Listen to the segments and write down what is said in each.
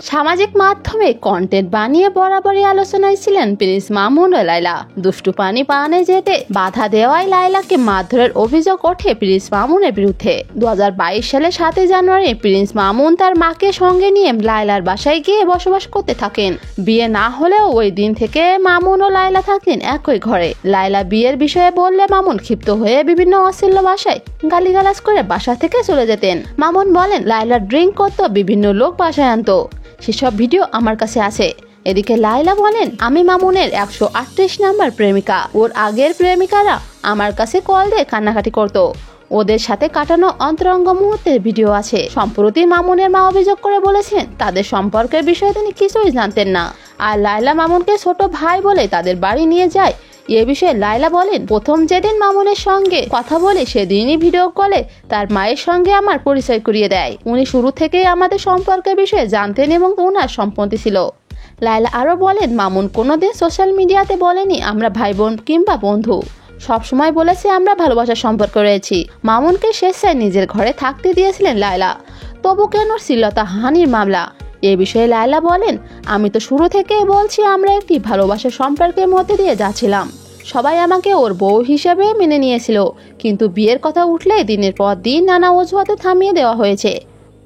সামাজিক মাধ্যমে কন্টেন্ট বানিয়ে বরাবরই আলোচনায় ছিলেন প্রিন্স মামুন ও লায়লা। দুষ্টু পানি পানে যেতে বাধা দেওয়ায় লায়লাকে মারধরের অভিযোগ ওঠে প্রিন্স মামুনের বিরুদ্ধে। 2022 সালের 7 জানুয়ারি প্রিন্স মামুন তার মাকে সঙ্গে নিয়ে লায়লার বাসায় গিয়ে বসবাস করতে থাকেন। বিয়ে না হলেও ওই দিন থেকে মামুন ও লায়লা থাকেন একই ঘরে। লায়লা বিয়ের বিষয়ে বললে মামুন ক্ষিপ্ত হয়ে বিভিন্ন অশ্লীল ভাষায় গালিগালাজ করে বাসা থেকে চলে যেতেন। মামুন বলেন, লায়লা ড্রিঙ্ক করতো, বিভিন্ন লোক বাসায় আনতো, সেসব ভিডিও আমার কাছে আছে। এদিকে লায়লা বলেন, আমি মামুনের 138 নাম্বার প্রেমিকা। ওর আগের প্রেমিকারা আমার কাছে কল দিয়ে কান্নাকাটি করতো। ওদের সাথে কাটানো অন্তরঙ্গ মুহূর্তের ভিডিও আছে। সম্প্রতি মামুনের মা অভিযোগ করে বলেছেন, তাদের সম্পর্কের বিষয়ে তিনি কিছুই জানতেন না, আর লায়লা মামুনকে ছোট ভাই বলে তাদের বাড়ি নিয়ে যায়। এ বিষয়ে লায়লা বলেন, প্রথম যেদিন মামুনের সঙ্গে কথা বলে সেদিনই ভিডিও কলে তার মায়ের সঙ্গে আমার পরিচয় করিয়ে দেয়। উনি শুরু থেকেই আমাদের সম্পর্কের বিষয়ে জানতেন এবং ওনার সম্পত্তি ছিল। লায়লা আরও বলেন, মামুন কোনোদিন সোশ্যাল মিডিয়াতে বলেনি আমরা ভাই বোন কিংবা বন্ধু। সবসময় বলেছে আমরা ভালোবাসার সম্পর্ক রয়েছি। মামুনকে স্বেচ্ছায় নিজের ঘরে থাকতে দিয়েছিলেন লায়লা, তবু কেন শ্লীলতাহানির মামলা? এ বিষয়ে লায়লা বলেন, আমি তো শুরু থেকেই বলছি আমরা একটি ভালোবাসার সম্পর্কের মধ্যে দিয়ে যাচ্ছিলাম। সবাই আমাকে ওর বউ হিসেবে মেনে নিয়েছিল, কিন্তু বিয়ের কথা উঠলে দিনের পর দিন নানা অজুহাতে থামিয়ে দেওয়া হয়েছে।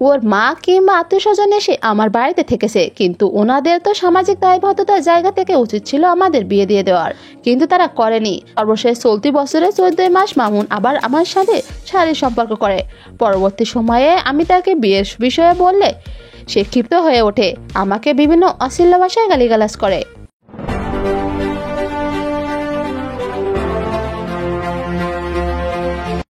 ওর মা কিংবা আত্মীয়স্বজন এসে আমার বাড়িতে থেকেছে, কিন্তু ওনাদের তো সামাজিক দায়বদ্ধতার জায়গা থেকে উচিত ছিল আমাদের বিয়ে দিয়ে দেওয়ার, কিন্তু তারা করেনি। সর্বশেষ চলতি বছরের 14 মাস মামুন আবার আমার সাথে শারীরিক সম্পর্ক করে। পরবর্তী সময়ে আমি তাকে বিয়ের বিষয়ে বললে সে ক্ষিপ্ত হয়ে ওঠে, আমাকে বিভিন্ন অশ্লীল ভাষায় গালিগালাজ করে।